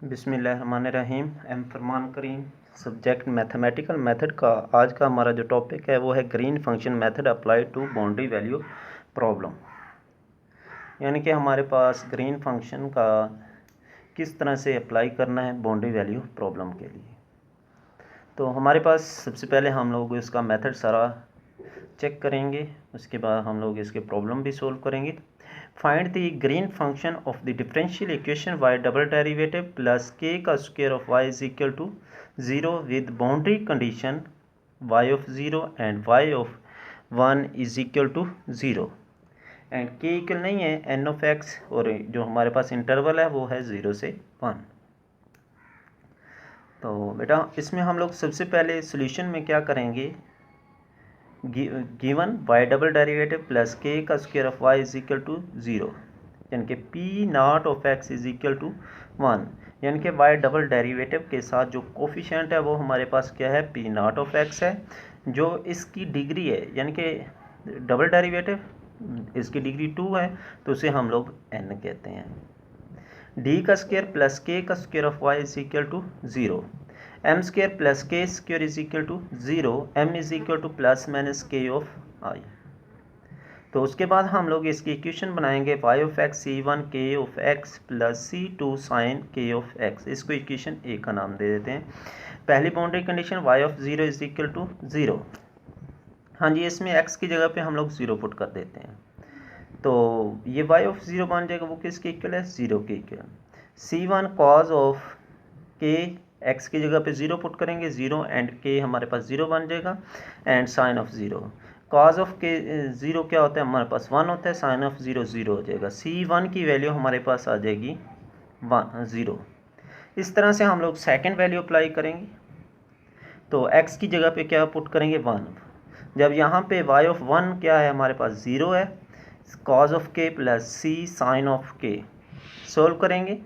बिस्मिल्लाहिर्रहमानिर्रहीम। एम Farman Karim. Subject mathematical method का आज का हमारा जो टॉपिक है वो है green function method apply to boundary value problem. यानी कि हमारे पास ग्रीन फंक्शन का किस तरह से अप्लाई करना है बाउंड्री वैल्यू प्रॉब्लम के लिए। तो हमारे पास सबसे पहले हम लोग इसका मेथड सारा चेक करेंगे, उसके बाद हम लोग इसके प्रॉब्लम भी सोल्व करेंगे। Find the green function of the differential equation y double derivative plus k का square of y is equal to 0 with boundary condition y of 0 and y of 1 is equal to 0 and k equal नहीं है n of x और जो हमारे पास interval है वो है 0 से 1। तो बेटा इसमें हम लोग सबसे पहले सॉल्यूशन में क्या करेंगे, given y double derivative plus k का square of y is equal to 0 यानी कि p naught of x is equal to 1, यानी कि y डबल डेरिवेटिव के साथ जो कोफिशिएंट है वो हमारे पास क्या है, p नॉट ऑफ x है, जो इसकी डिग्री है, यानी कि डबल डेरिवेटिव इसकी डिग्री 2 है तो उसे हम लोग n कहते हैं। d का स्क्वायर प्लस k का square of y is equal to 0, m square plus k square is equal to 0, m is equal to plus minus k of i. तो उसके बाद हम लोग इसकी इक्वेशन बनाएंगे y of x c one k of x plus c two sine k of x. इसको equation A का नाम दे देते हैं। पहली boundary condition y of 0 is equal to 0। हाँ जी, इसमें x की जगह पे हम लोग 0 पुट कर देते हैं तो ये y ऑफ 0 बन जाएगा, वो किसके इक्वल है, 0 के equal. C one cos of k, x की जगह पे 0 पुट करेंगे 0 एंड k हमारे पास 0 बन जाएगा and sine of 0। Cos of k 0 क्या होता है, हमारे पास 1 होता है, साइन ऑफ 0 0 हो जाएगा। c1 की वैल्यू हमारे पास आ जाएगी 0। इस तरह से हम लोग सेकंड वैल्यू अप्लाई करेंगे तो x की जगह पे क्या पुट करेंगे 1। जब यहाँ पे y ऑफ 1 क्या है, हमारे पास 0 है, cos of k plus c sine of k solve करेंगे।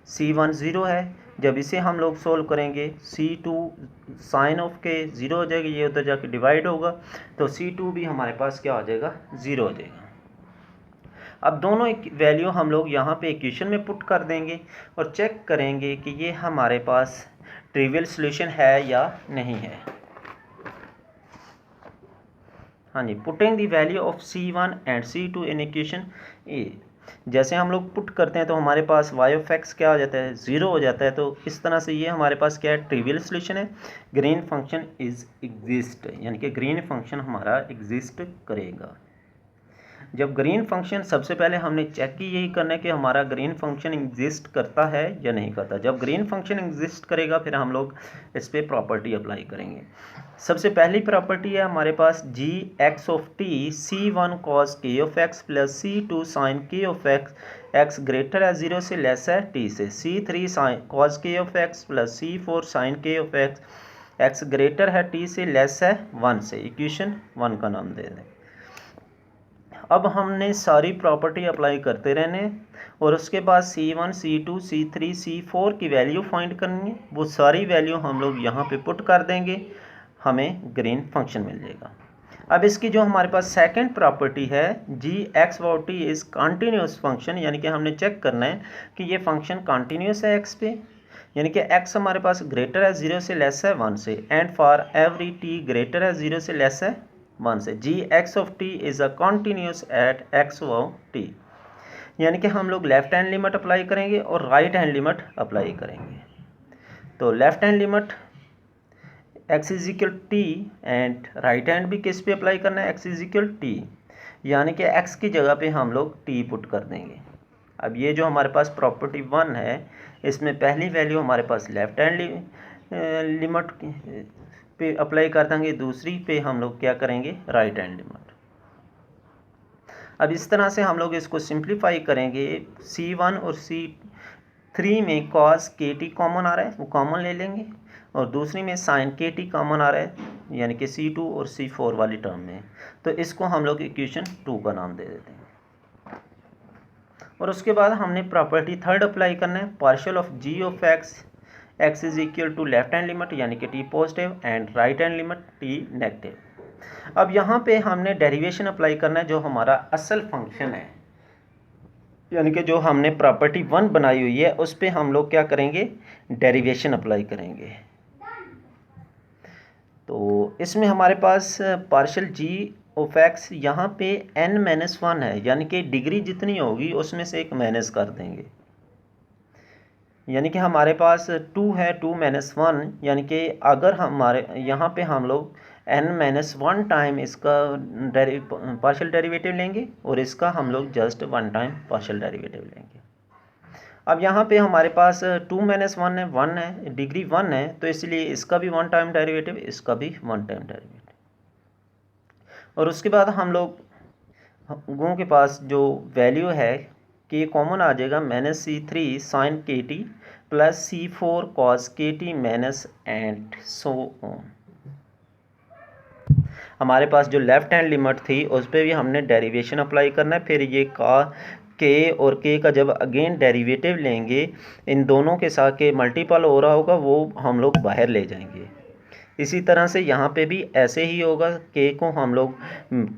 c1 0 है, जब इसे हम लोग सोल्व करेंगे c2 साइन ऑफ के 0 हो जाएगा, ये उधर जाके डिवाइड होगा तो c2 भी हमारे पास क्या हो जाएगा, 0 हो जाएगा। अब दोनों वैल्यू हम लोग यहाँ पे इक्वेशन में पुट कर देंगे और चेक करेंगे कि ये हमारे पास ट्रिवियल सॉल्यूशन है या नहीं है। हाँ जी, putting the value of c1 and c2 in equation A. जैसे हम लोग पुट करते हैं तो हमारे पास y ऑफ एक्स क्या हो जाता है, 0 हो जाता है। तो इस तरह से ये हमारे पास क्या है, ट्रिवियल सॉल्यूशन है। ग्रीन फंक्शन इज एग्जिस्ट, यानी कि ग्रीन फंक्शन हमारा एग्जिस्ट करेगा। जब ग्रीन फंक्शन, सबसे पहले हमने चेक की यही करना है कि हमारा ग्रीन फंक्शन एग्जिस्ट करता है या नहीं करता। जब ग्रीन फंक्शन एग्जिस्ट करेगा फिर हम लोग इस पर प्रॉपर्टी अप्लाई करेंगे। सबसे पहली प्रॉपर्टी है हमारे पास g x of t c one cos k of x plus c two sine k of x, x greater है 0 से लेस है टी से। C three sine cos k of x plus c four sine k of x, x greater है t से less है 1 से। Equation 1 का नाम दे दें। अब हमने सारी प्रॉपर्टी अप्लाई करते रहने और उसके बाद C1, C2, C3, C4 की वैल्यू फाइंड करनी है। वो सारी वैल्यू हम लोग यहाँ पे पुट कर देंगे, हमें ग्रीन फंक्शन मिल जाएगा। अब इसकी जो हमारे पास सेकंड प्रॉपर्टी है g x y t is continuous function, यानी कि हमने चेक करना है कि ये फंक्शन कंटिन्यूस है एक्स पे, यानी कि x हमारे पास ग्रेटर है 0 से लेस है 1 से, and for every t greater है 0 से लेस है 1 से। G x of t is a continuous at x of t, यानी कि हम लोग लेफ्ट हैंड लिमिट अप्लाई करेंगे और राइट हैंड लिमिट अप्लाई करेंगे। तो left hand limit x is equal T and right hand भी किस पे अप्लाई करना है, x इज इक्वल टी, यानी कि x की जगह पे हम लोग t पुट कर देंगे। अब ये जो हमारे पास प्रॉपर्टी 1 है, इसमें पहली वैल्यू हमारे पास लेफ्ट हैंड लिमिट पे अप्लाई कर देंगे, दूसरी पे हम लोग क्या करेंगे, राइट हैंड लिमिट। अब इस तरह से हम लोग इसको सिंप्लीफाई करेंगे। C1 और C3 में cos KT कॉमन आ रहा है, वो कॉमन ले लेंगे, और दूसरी में sin KT कॉमन आ रहा है, यानी कि C2 और C4 वाली टर्म में, तो इसको हम लोग इक्वेशन 2 का नाम दे देते हैं। और उसके बाद हमने प्रॉपर्टी थर्ड अप्लाई करना है, partial of g of x is equal to left hand limit यानी कि t positive and right hand limit t negative. अब यहाँ पे हमने डेरिवेशन अप्लाई करना है जो हमारा असल फंक्शन है, यानी कि जो हमने प्रॉपर्टी 1 बनाई हुई है उस पर हम लोग क्या करेंगे, डेरिवेशन अप्लाई करेंगे। तो इसमें हमारे पास पार्शियल जी ऑफ एक्स यहाँ पे n-1 है, यानी कि डिग्री जितनी होगी उसमें से एक माइनस कर देंगे। यानी कि हमारे पास 2 है, 2-1, यानी कि अगर हमारे यहाँ पे हम लोग n-1 टाइम इसका पार्शियल डेरिवेटिव लेंगे और इसका हम लोग जस्ट 1 टाइम पार्शियल डेरिवेटिव लेंगे। अब यहाँ पे हमारे पास 2-1 है, 1 है, डिग्री 1 है, तो इसलिए इसका भी 1 टाइम डेरिवेटिव, इसका भी 1 टाइम डेरिवेटिव। और उसके बाद हम लोगों के पास जो वैल्यू है कि कॉमन आ जाएगा -c3 sin kt plus c4 cos kt minus and so on. हमारे पास जो लेफ्ट हैंड लिमिट थी उस पर भी हमने डेरिवेशन अप्लाई करना है। फिर ये के और के का जब अगेन डेरिवेटिव लेंगे, इन दोनों के साथ के मल्टीपल हो रहा होगा, वो हम लोग बाहर ले जाएंगे। इसी तरह से यहाँ पे भी ऐसे ही होगा, के को हम लोग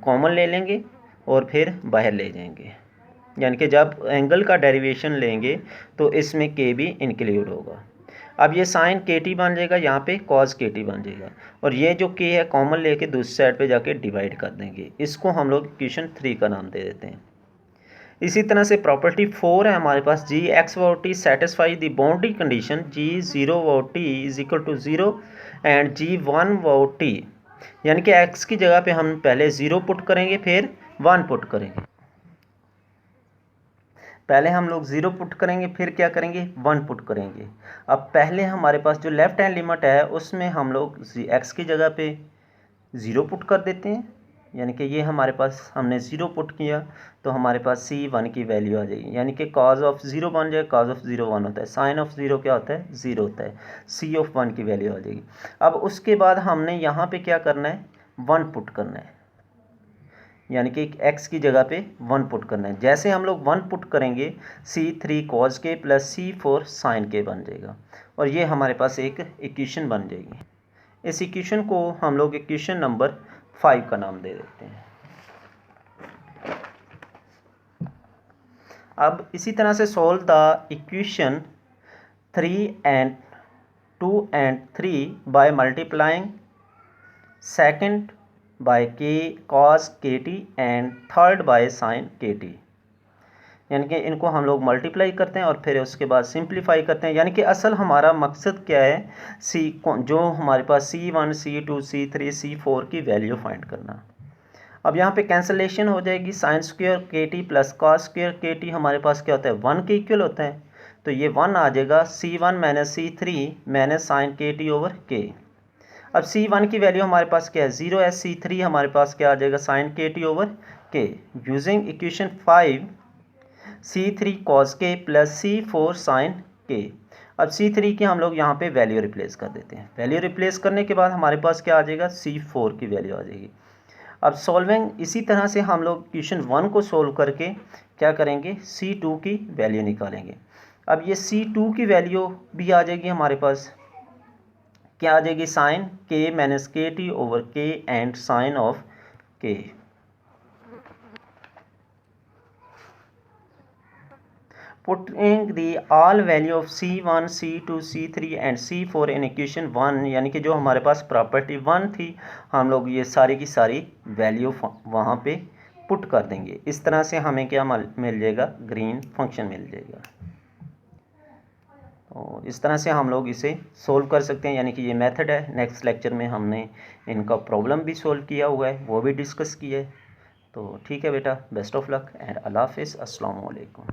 कॉमन ले लेंगे और फिर बाहर ले जाएंगे। यानी कि जब एंगल का डेरिवेशन लेंगे तो इसमें के भी इंक्लूड होगा। अब ये साइन के टी बन जाएगा, यहाँ पे कॉस के टी बन जाएगा, और ये जो के है कॉमन लेके दूसरी साइड पे जाके डिवाइड कर देंगे। इसको हम लोग इक्वेशन 3 का नाम दे देते हैं। इसी तरह से प्रॉपर्टी 4 है हमारे पास, जी एक्स व t satisfy the boundary condition g 0 व t is equal to 0 and g 1 व टी। यानी कि एक्स की जगह पे हम पहले 0 पुट करेंगे, फिर 1 पुट करेंगे। पहले हम लोग 0 पुट करेंगे, फिर क्या करेंगे, 1 पुट करेंगे। अब पहले हमारे पास जो लेफ्ट हैंड लिमिट है उसमें हम लोग एक्स की जगह पे 0 पुट कर देते हैं। यानी कि ये हमारे पास हमने 0 पुट किया तो हमारे पास c1 की वैल्यू आ जाएगी। यानी कि cos ऑफ 0 बन जाए, cos ऑफ 0 1 होता है, sin ऑफ 0 क्या होता है, 0 होता है, c ऑफ 1 की वैल्यू आ जाएगी। अब उसके बाद हमने यहाँ पे क्या करना है, 1 पुट करना है। यानी कि x की जगह पे 1 पुट करना है। जैसे हम लोग 1 पुट करेंगे, c3 cos के प्लस c4 sin के बन जाएगा, और ये हमारे पास एक इक्वेशन बन जाएगी। इस इक्वेशन को हम लोग इक्वेशन नंबर 5 का नाम दे देते हैं। अब इसी तरह से solve the equation 3 and 2 and 3 by multiplying second by k cos kt and third by sin kt। यानी कि इनको हम लोग मल्टीप्लाई करते हैं और फिर उसके बाद सिंप्लीफाई करते हैं। यानी कि असल हमारा मकसद क्या है, जो हमारे पास c1 c2 c3 c4 की वैल्यू फाइंड करना। अब यहाँ पे कैंसलेशन हो जाएगी, साइन स्क्वायर के टी प्लस कॉस स्क्वायर के टी हमारे पास क्या होता है, 1 के इक्वल होता है, तो ये 1 आ जाएगा c1 minus c3 minus sine k t over k. अब c1 की वैल्यू हमारे पास क्या है, 0 है, c3 हमारे पास क्या आ जाएगा, साइन के टी ओवर के। यूजिंग इक्वेशन 5 c3 cos के प्लस c4 साइन के। अब c3 की हम लोग यहाँ पे वैल्यू रिप्लेस कर देते हैं। वैल्यू रिप्लेस करने के बाद हमारे पास क्या आ जाएगा, c4 की वैल्यू आ जाएगी। अब सॉल्विंग इसी तरह से हम लोग क्वेश्चन 1 को सोल्व करके क्या करेंगे, c2 की वैल्यू निकालेंगे। अब ये c2 की वैल्यू भी आ जाएगी हमारे पास, क्या आ जाएगी, sine k minus k t over k and sine of k। Putting the all value of c1 c2 c3 and c4 in equation 1, यानी कि जो हमारे पास प्रॉपर्टी 1 थी हम लोग ये सारी की सारी वैल्यू वहाँ पे पुट कर देंगे। इस तरह से हमें क्या मिल जाएगा, ग्रीन फंक्शन मिल जाएगा। तो इस तरह से हम लोग इसे सोल्व कर सकते हैं, यानी कि ये मेथड है। नेक्स्ट लेक्चर में हमने इनका प्रॉब्लम भी सोल्व किया हुआ है, वो भी डिस्कस किया है। तो ठीक है बेटा, बेस्ट ऑफ लक एंड अल्लाह हाफिज़, अस्सलाम वालेकुम।